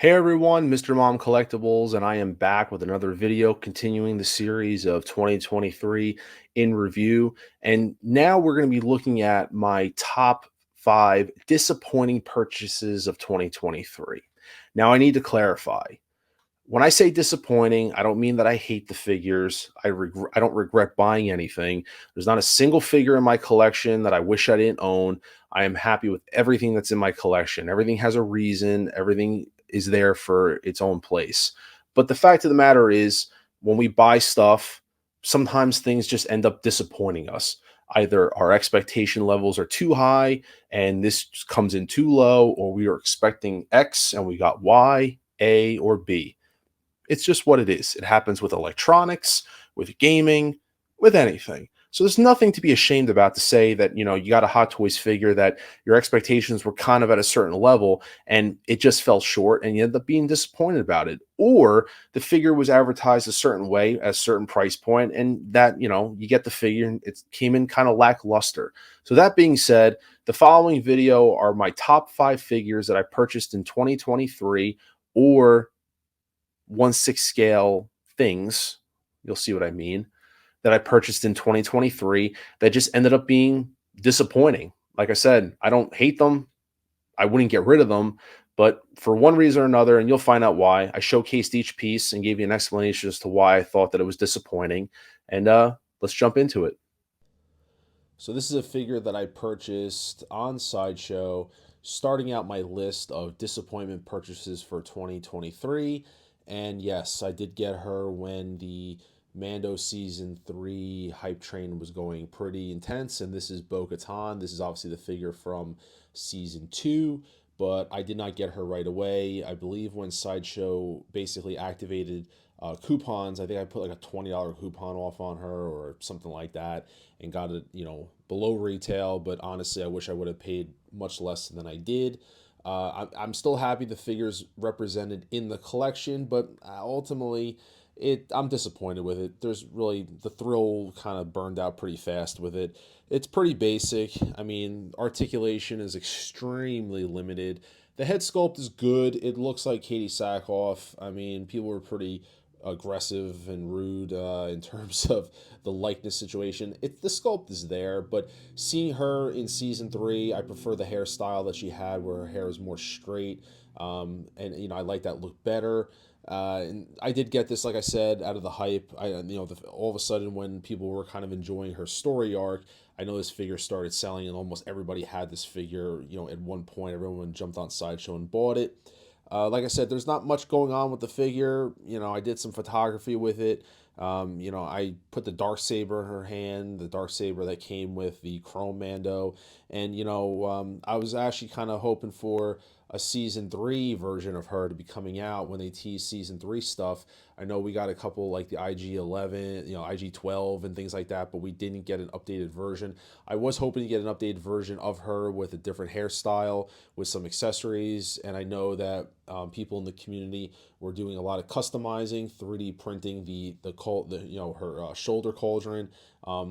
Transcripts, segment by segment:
Hey everyone, Mr. Mom Collectibles, and I am back with another video continuing the series of 2023 in review. And now we're going to be looking at my top 5 disappointing purchases of 2023. Now, I need to clarify. When I say disappointing, I don't mean that I hate the figures. I don't regret buying anything. There's not a single figure in my collection that I wish I didn't own. I am happy with everything that's in my collection. Everything has a reason. Everything is there for its own place. But the fact of the matter is, when we buy stuff, sometimes things just end up disappointing us. Either our expectation levels are too high and this comes in too low, or we are expecting X and we got Y, A, or B. It's just what it is. It happens with electronics, with gaming, with anything. So there's nothing to be ashamed about to say that, you got a Hot Toys figure that your expectations were kind of at a certain level and it just fell short and you end up being disappointed about it. Or the figure was advertised a certain way at a certain price point and that, you get the figure and it came in kind of lackluster. So that being said, the following video are my top 5 figures that I purchased in 2023 or 1/6 scale things, you'll see what I mean, that I purchased in 2023 that just ended up being disappointing. Like I said, I don't hate them. I wouldn't get rid of them, but for one reason or another, and you'll find out why, I showcased each piece and gave you an explanation as to why I thought that it was disappointing. And let's jump into it. So this is a figure that I purchased on Sideshow, starting out my list of disappointment purchases for 2023. And yes, I did get her when the Mando season 3 hype train was going pretty intense. And this is Bo-Katan. This is obviously the figure from season 2, but I did not get her right away. I believe when Sideshow basically activated coupons, I think I put like a $20 coupon off on her or something like that and got it, below retail. But honestly, I wish I would have paid much less than I did. I'm still happy the figures represented in the collection, but ultimately, I'm disappointed with it. There's really the thrill kind of burned out pretty fast with it. It's pretty basic. I mean, articulation is extremely limited. The head sculpt is good. It looks like Katie Sackhoff. I mean, people were pretty aggressive and rude in terms of the likeness situation. The sculpt is there, but seeing her in season 3, I prefer the hairstyle that she had, where her hair is more straight, and I like that look better. And I did get this, like I said, out of the hype. All of a sudden, when people were kind of enjoying her story arc, I know this figure started selling, and almost everybody had this figure. At one point, everyone jumped on Sideshow and bought it. Like I said, there's not much going on with the figure. I did some photography with it. I put the dark saber in her hand, the dark saber that came with the Chrome Mando, and I was actually kind of hoping for a season 3 version of her to be coming out when they tease season 3 stuff. I know we got a couple like the IG-11, IG-12 and things like that, but we didn't get an updated version. I was hoping to get an updated version of her with a different hairstyle, with some accessories, and I know that people in the community were doing a lot of customizing, 3D printing her shoulder cauldron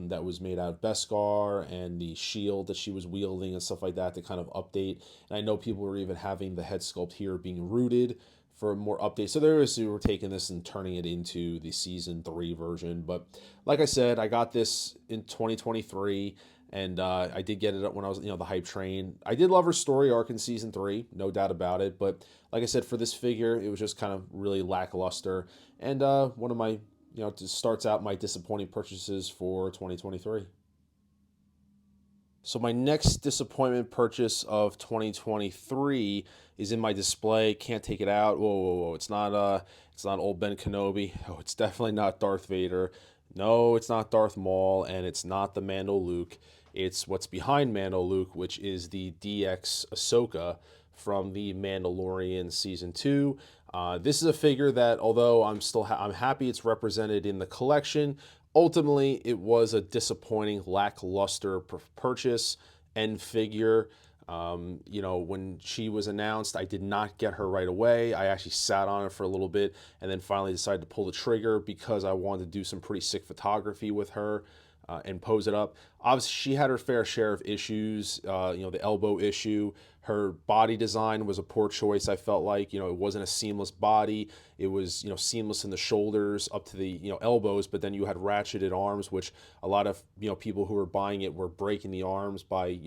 that was made out of Beskar, and the shield that she was wielding and stuff like that to kind of update. And I know people were even having the head sculpt here being rooted for more updates. So we're taking this and turning it into the season 3 version. But like I said, I got this in 2023. And I did get it when I was, the hype train. I did love her story arc in season 3, no doubt about it. But like I said, for this figure, it was just kind of really lackluster. And one of my, just starts out my disappointing purchases for 2023. So my next disappointment purchase of 2023 is in my display. Can't take it out. Whoa, whoa, whoa! It's not old Ben Kenobi. Oh, it's definitely not Darth Vader. No, it's not Darth Maul, and it's not the Mando Luke. It's what's behind Mando Luke, which is the DX Ahsoka from the Mandalorian season 2. This is a figure that, although I'm happy it's represented in the collection, ultimately it was a disappointing, lackluster purchase and figure. When she was announced, I did not get her right away. I actually sat on it for a little bit and then finally decided to pull the trigger because I wanted to do some pretty sick photography with her. And pose it up. Obviously, she had her fair share of issues. The elbow issue, Her body design was a poor choice. I felt like, it wasn't a seamless body. It was, seamless in the shoulders up to the, elbows, but then you had ratcheted arms, which a lot of, people who were buying it were breaking the arms by,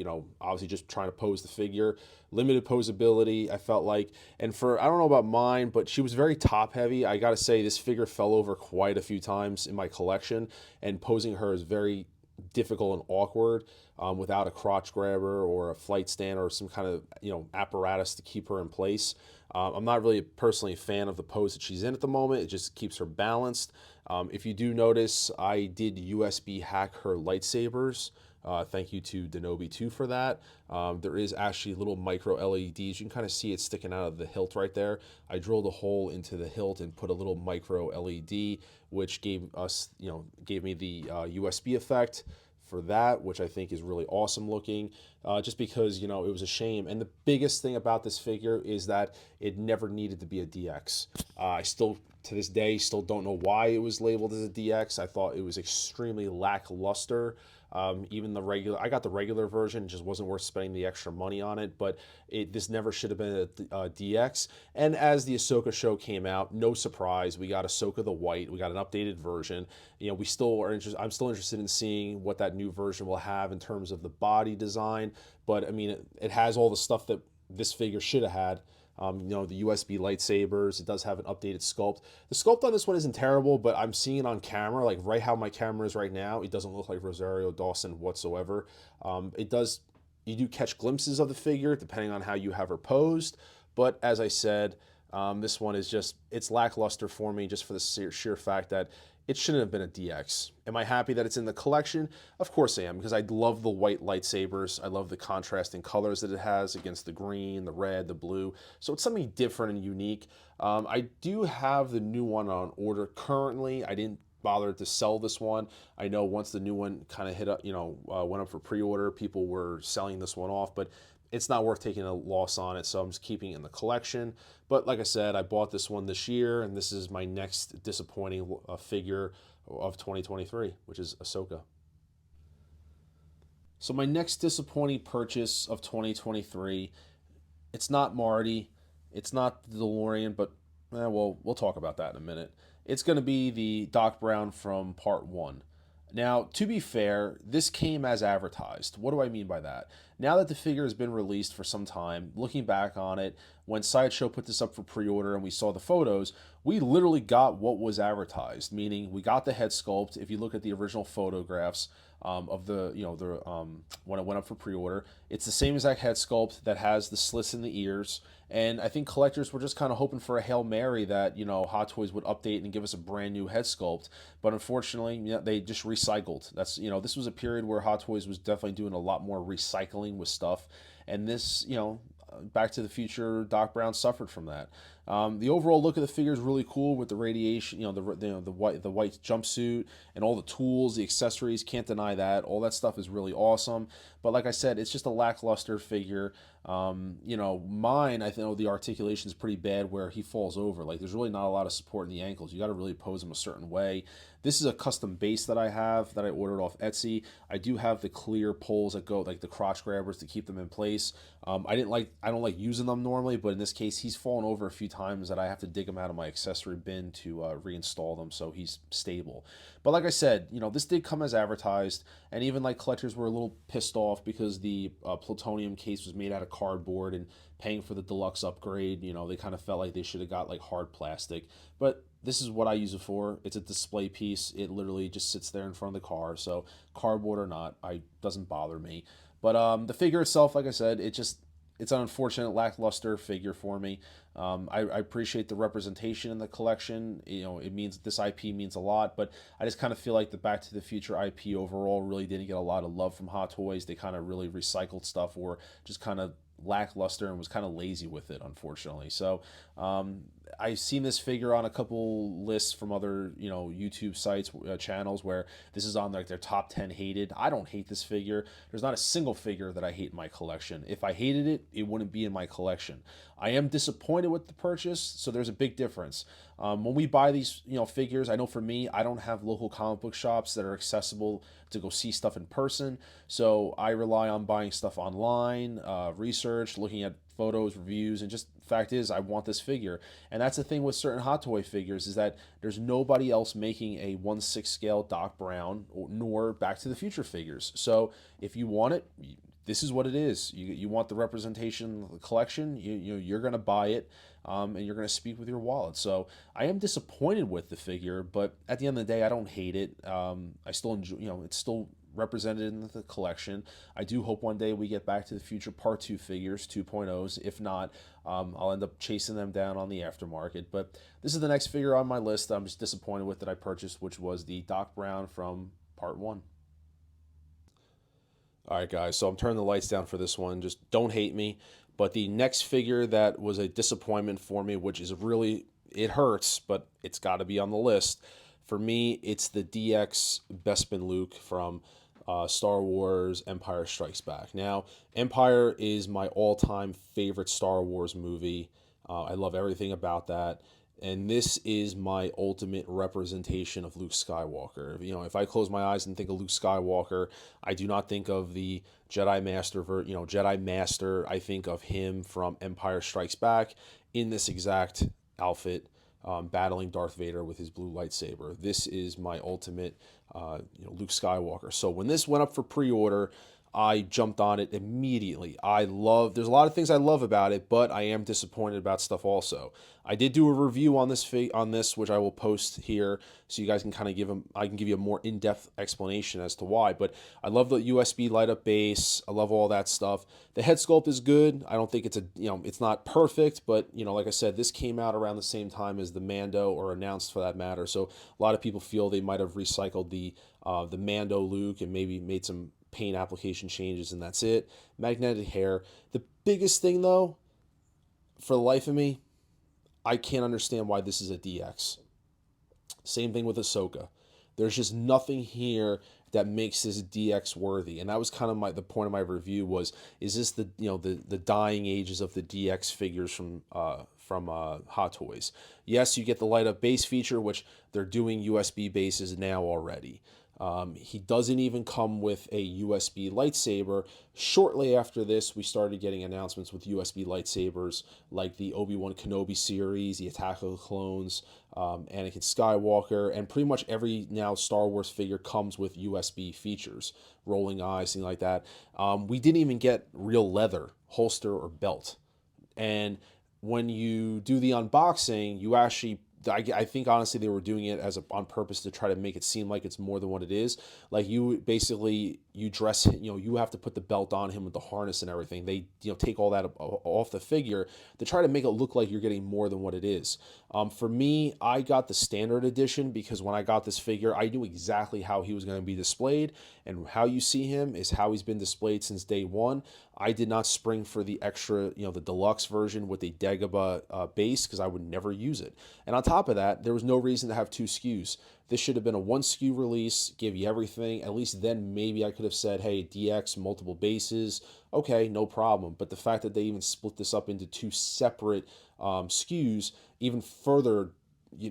obviously just trying to pose the figure. Limited posability, I felt like. And for, I don't know about mine, but she was very top heavy. I got to say, this figure fell over quite a few times in my collection, and posing her is very difficult and awkward without a crotch grabber or a flight stand or some kind of apparatus to keep her in place. I'm not really personally a fan of the pose that she's in at the moment. It just keeps her balanced. If you do notice, I did USB hack her lightsabers. Thank you to Denobi 2 for that. There is actually little micro LEDs. You can kind of see it sticking out of the hilt right there. I drilled a hole into the hilt and put a little micro LED, which gave me the USB effect for that, which I think is really awesome looking, just because, it was a shame. And the biggest thing about this figure is that it never needed to be a DX. I still, to this day, still don't know why it was labeled as a DX. I thought it was extremely lackluster. Even the regular, I got the regular version, it just wasn't worth spending the extra money on it, but this never should have been a DX. And as the Ahsoka show came out, no surprise, we got Ahsoka the White, we got an updated version. We still are interested, I'm still interested in seeing what that new version will have in terms of the body design, but I mean, it has all the stuff that this figure should have had. The USB lightsabers. It does have an updated sculpt. The sculpt on this one isn't terrible, but I'm seeing it on camera, like right how my camera is right now. It doesn't look like Rosario Dawson whatsoever. It does. You do catch glimpses of the figure depending on how you have her posed, but as I said, this one is just, it's lackluster for me just for the sheer fact that it shouldn't have been a DX. Am I happy that it's in the collection? Of course I am, because I love the white lightsabers. I love the contrasting colors that it has against the green, the red, the blue. So it's something different and unique. I do have the new one on order currently. I didn't bother to sell this one. I know once the new one kind of hit up, went up for pre-order, people were selling this one off, but it's not worth taking a loss on it, so I'm just keeping it in the collection. But like I said, I bought this one this year, and this is my next disappointing figure of 2023, which is Ahsoka. So my next disappointing purchase of 2023, it's not Marty, it's not the DeLorean, but well, we'll talk about that in a minute. It's going to be the Doc Brown from Part 1. Now, to be fair, this came as advertised. What do I mean by that? Now that the figure has been released for some time, looking back on it, when Sideshow put this up for pre-order and we saw the photos, we literally got what was advertised, meaning we got the head sculpt. If you look at the original photographs of when it went up for pre-order, it's the same exact head sculpt that has the slits in the ears. And I think collectors were just kind of hoping for a Hail Mary that, Hot Toys would update and give us a brand new head sculpt. But unfortunately, they just recycled. That's, this was a period where Hot Toys was definitely doing a lot more recycling with stuff. And this, Back to the Future, Doc Brown suffered from that. The overall look of the figure is really cool with the radiation, the white jumpsuit and all the tools, the accessories. Can't deny that. All that stuff is really awesome. But like I said, it's just a lackluster figure. Mine, I think the articulation is pretty bad where he falls over. Like there's really not a lot of support in the ankles. You got to really pose him a certain way. This is a custom base that I have that I ordered off Etsy. I do have the clear poles that go like the crotch grabbers to keep them in place. I don't like using them normally, but in this case, he's fallen over a few times that I have to dig him out of my accessory bin to reinstall them so he's stable. But like I said, this did come as advertised, and even like collectors were a little pissed off because the plutonium case was made out of cardboard, and paying for the deluxe upgrade, they kind of felt like they should have got like hard plastic. But this is what I use it for. It's a display piece. It literally just sits there in front of the car. So cardboard or not, doesn't bother me. But the figure itself, like I said, it's an unfortunate lackluster figure for me. I appreciate the representation in the collection. It means this IP means a lot, but I just kind of feel like the Back to the Future IP overall really didn't get a lot of love from Hot Toys. They kind of really recycled stuff or just kind of lackluster and was kind of lazy with it, unfortunately. So I've seen this figure on a couple lists from other, YouTube sites, channels where this is on like their top 10 hated. I don't hate this figure. There's not a single figure that I hate in my collection. If I hated it, it wouldn't be in my collection. I am disappointed with the purchase, so there's a big difference. When we buy these, figures, I know for me, I don't have local comic book shops that are accessible to go see stuff in person. So I rely on buying stuff online, research, looking at photos, reviews, and just fact is, I want this figure. And that's the thing with certain Hot Toy figures is that there's nobody else making a 1/6 scale Doc Brown nor Back to the Future figures. So if you want it, this is what it is. You want the representation of the collection, you're going to buy it, and you're going to speak with your wallet. So I am disappointed with the figure, but at the end of the day, I don't hate it. I still enjoy, it's still represented in the collection. I do hope one day we get Back to the Future Part 2 figures, 2.0s. If not, I'll end up chasing them down on the aftermarket. But this is the next figure on my list that I'm just disappointed with that I purchased, which was the Doc Brown from Part 1. All right, guys, so I'm turning the lights down for this one. Just don't hate me. But the next figure that was a disappointment for me, which is really, it hurts, but it's got to be on the list. For me, it's the DX Bespin Luke from Star Wars Empire Strikes Back. Now, Empire is my all time favorite Star Wars movie. I love everything about that. And this is my ultimate representation of Luke Skywalker. If I close my eyes and think of Luke Skywalker, I do not think of the Jedi Master, Jedi Master. I think of him from Empire Strikes Back in this exact outfit, battling Darth Vader with his blue lightsaber. This is my ultimate, Luke Skywalker. So when this went up for pre-order, I jumped on it immediately. There's a lot of things I love about it, but I am disappointed about stuff also. I did do a review on this, which I will post here, so you guys can kind of I can give you a more in-depth explanation as to why. But I love the USB light-up base. I love all that stuff. The head sculpt is good. I don't think it's not perfect, but like I said, this came out around the same time as the Mando, or announced for that matter. So a lot of people feel they might have recycled the Mando Luke and maybe made some paint application changes, and that's it. Magnetic hair. The biggest thing, though, for the life of me, I can't understand why this is a DX. Same thing with Ahsoka. There's just nothing here that makes this DX worthy, and that was kind of the point of my review was: is this the dying ages of the DX figures from Hot Toys? Yes, you get the light up base feature, which they're doing USB bases now already. He doesn't even come with a USB lightsaber. Shortly after this, we started getting announcements with USB lightsabers like the Obi-Wan Kenobi series, the Attack of the Clones, Anakin Skywalker, and pretty much every now Star Wars figure comes with USB features, rolling eyes, things like that. We didn't even get real leather, holster, or belt. And when you do the unboxing, you actually, I think honestly they were doing it on purpose to try to make it seem like it's more than what it is. Like you dress, you have to put the belt on him with the harness and everything. They take all that off the figure to try to make it look like you're getting more than what it is. For me, I got the standard edition because when I got this figure, I knew exactly how he was going to be displayed, and how you see him is how he's been displayed since day one. I did not spring for the extra, the deluxe version with the Dagobah base, because I would never use it. And on top of that, there was no reason to have two SKUs. This should have been a one SKU release, give you everything. At least then maybe I could have said, hey, DX, multiple bases. Okay, no problem. But the fact that they even split this up into two separate SKUs even further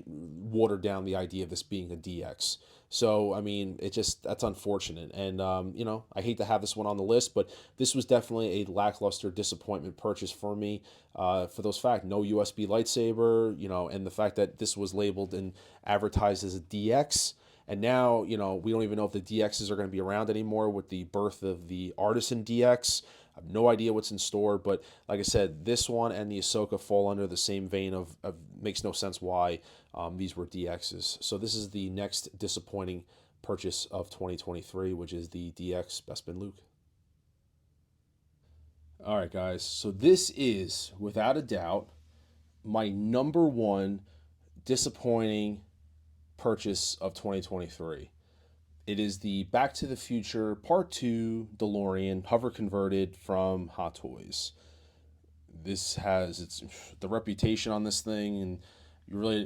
watered down the idea of this being a DX. So, I mean, that's unfortunate. And, I hate to have this one on the list, but this was definitely a lackluster disappointment purchase for me. For those fact, no USB lightsaber, and the fact that this was labeled and advertised as a DX. And now, we don't even know if the DXs are going to be around anymore with the birth of the Artisan DX. I have no idea what's in store, but like I said, this one and the Ahsoka fall under the same vein of makes no sense why these were DXs. So this is the next disappointing purchase of 2023, which is the DX Bespin Luke. All right, guys. So this is, without a doubt, my number one disappointing purchase of 2023. It is the Back to the Future Part 2 DeLorean hover converted from Hot Toys. this has its the reputation on this thing, and you really,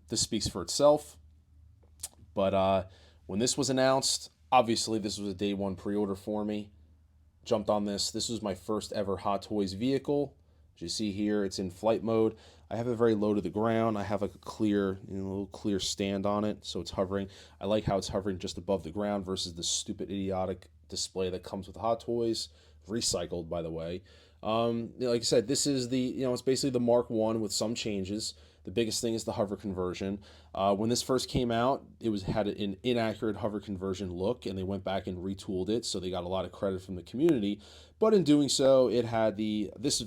this speaks for itself. But when this was announced, obviously this was a day one pre-order for me. Jumped on this. This was my first ever Hot Toys vehicle. As you see here, it's in flight mode. I have it very low to the ground. I have like a clear, little clear stand on it, so it's hovering. I like how it's hovering just above the ground versus the stupid, idiotic display that comes with Hot Toys, recycled by the way. Like I said, this is it's basically the Mark One with some changes. The biggest thing is the hover conversion. When this first came out, it was had an inaccurate hover conversion look, and they went back and retooled it, so they got a lot of credit from the community. But in doing so, it had this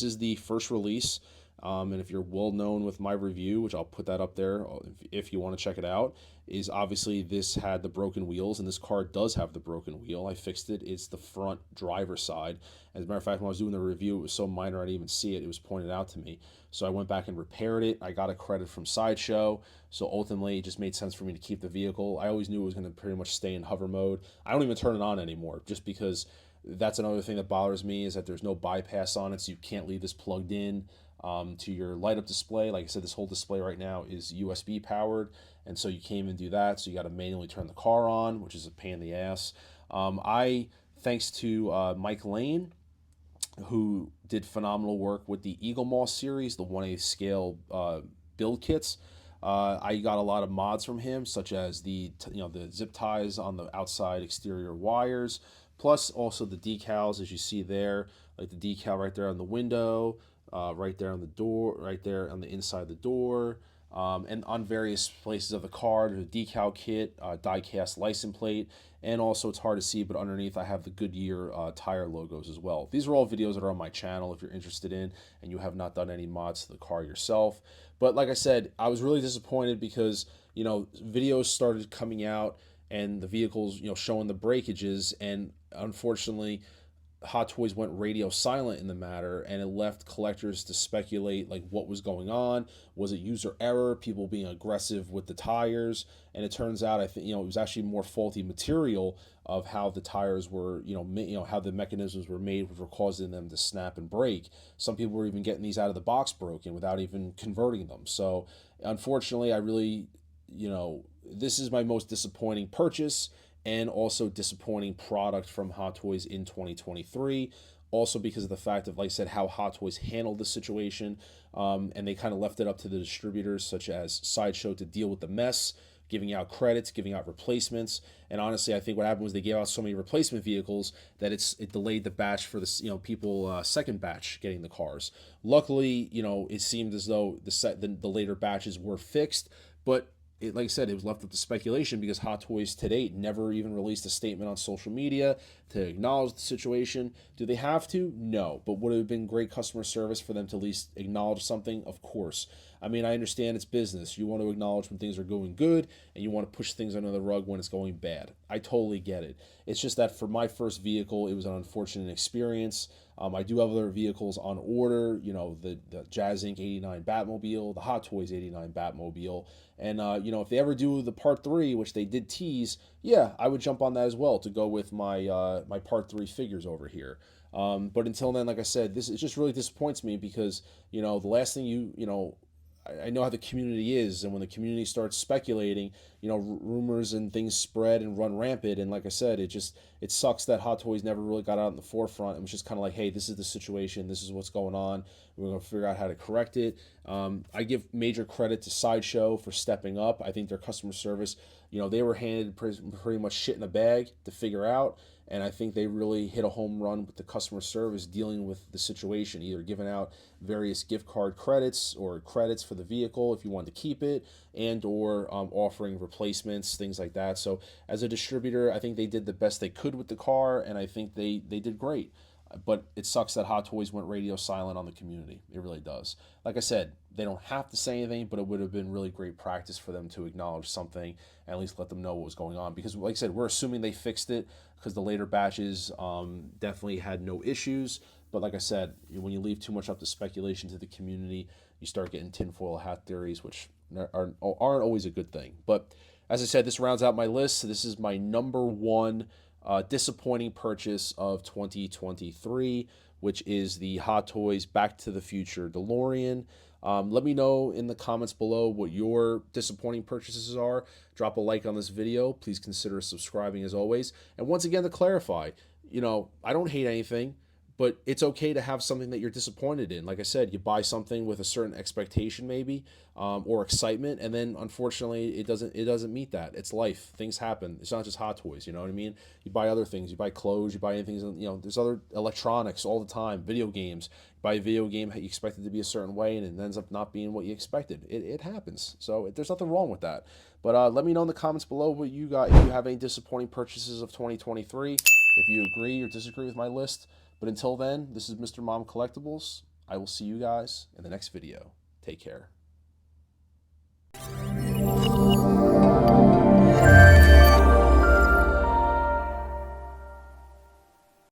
is the first release. And if you're well known with my review, which I'll put that up there if you want to check it out, is obviously this had the broken wheels, and this car does have the broken wheel. I fixed it. It's the front driver's side. As a matter of fact, when I was doing the review, it was so minor I didn't even see it. It was pointed out to me. So I went back and repaired it. I got a credit from Sideshow. So ultimately, it just made sense for me to keep the vehicle. I always knew it was going to pretty much stay in hover mode. I don't even turn it on anymore, just because that's another thing that bothers me, is that there's no bypass on it, so you can't leave this plugged in to your light up display. Like I said, this whole display right now is USB powered, and so you can't even do that. So you got to manually turn the car on, which is a pain in the ass. Thanks to Mike Lane, who did phenomenal work with the Eagle Moss series, the 1/8 scale build kits. I got a lot of mods from him, such as the zip ties on the outside exterior wires, plus also the decals, as you see there, like the decal right there on the window, right there on the door, right there on the inside of the door, and on various places of the car. There's a decal kit, die cast license plate, and also it's hard to see, but underneath I have the Goodyear tire logos as well. These are all videos that are on my channel if you're interested in, and you have not done any mods to the car yourself. But like I said, I was really disappointed because videos started coming out and the vehicles showing the breakages, and unfortunately Hot Toys went radio silent in the matter, and it left collectors to speculate like what was going on. Was it user error, people being aggressive with the tires? And it turns out, I think, it was actually more faulty material of how the tires were, how the mechanisms were made, which were causing them to snap and break. Some people were even getting these out of the box broken without even converting them. So unfortunately, I really, this is my most disappointing purchase, and also disappointing product from Hot Toys in 2023. Also because of the fact of, like I said, how Hot Toys handled the situation, and they kind of left it up to the distributors such as Sideshow to deal with the mess, giving out credits, giving out replacements. And honestly, I think what happened was they gave out so many replacement vehicles that it delayed the batch for the people second batch getting the cars. Luckily, it seemed as though the later batches were fixed, but like I said, it was left up to speculation because Hot Toys to date never even released a statement on social media to acknowledge the situation. Do they have to? No. But would it have been great customer service for them to at least acknowledge something? Of course. I mean, I understand it's business. You want to acknowledge when things are going good, and you want to push things under the rug when it's going bad. I totally get it. It's just that for my first vehicle, it was an unfortunate experience. I do have other vehicles on order, the Jazz Inc. 89 Batmobile, the Hot Toys 89 Batmobile. And, if they ever do the part 3, which they did tease, yeah, I would jump on that as well to go with my part 3 figures over here. But until then, like I said, it just really disappoints me because, the last thing I know how the community is, and when the community starts speculating, rumors and things spread and run rampant. And like I said, it sucks that Hot Toys never really got out in the forefront. It was just kind of like, hey, this is the situation, this is what's going on. We're gonna figure out how to correct it. I give major credit to Sideshow for stepping up. I think their customer service, they were handed pretty much shit in a bag to figure out. And I think they really hit a home run with the customer service dealing with the situation, either giving out various gift card credits or credits for the vehicle if you want to keep it, and or offering replacements, things like that. So as a distributor, I think they did the best they could with the car, and I think they did great. But it sucks that Hot Toys went radio silent on the community. It really does. Like I said, they don't have to say anything, but it would have been really great practice for them to acknowledge something and at least let them know what was going on. Because, like I said, we're assuming they fixed it because the later batches definitely had no issues. But like I said, when you leave too much up to speculation to the community, you start getting tinfoil hat theories, which aren't always a good thing. But as I said, this rounds out my list. This is my number one disappointing purchase of 2023 which is the Hot Toys Back to the Future DeLorean. Let me know in the comments below what your disappointing purchases are. Drop a like on this video. Please consider subscribing as always. And once again, to clarify, I don't hate anything, but it's okay to have something that you're disappointed in. Like I said, you buy something with a certain expectation, maybe, or excitement, and then unfortunately, it doesn't meet that. It's life. Things happen. It's not just Hot Toys. You know what I mean? You buy other things. You buy clothes. You buy anything. There's other electronics all the time. Video games. You buy a video game, you expect it to be a certain way, and it ends up not being what you expected. It happens. So there's nothing wrong with that. But let me know in the comments below what you got. If you have any disappointing purchases of 2023, if you agree or disagree with my list. But until then, this is Mr. Mom Collectibles. I will see you guys in the next video. Take care.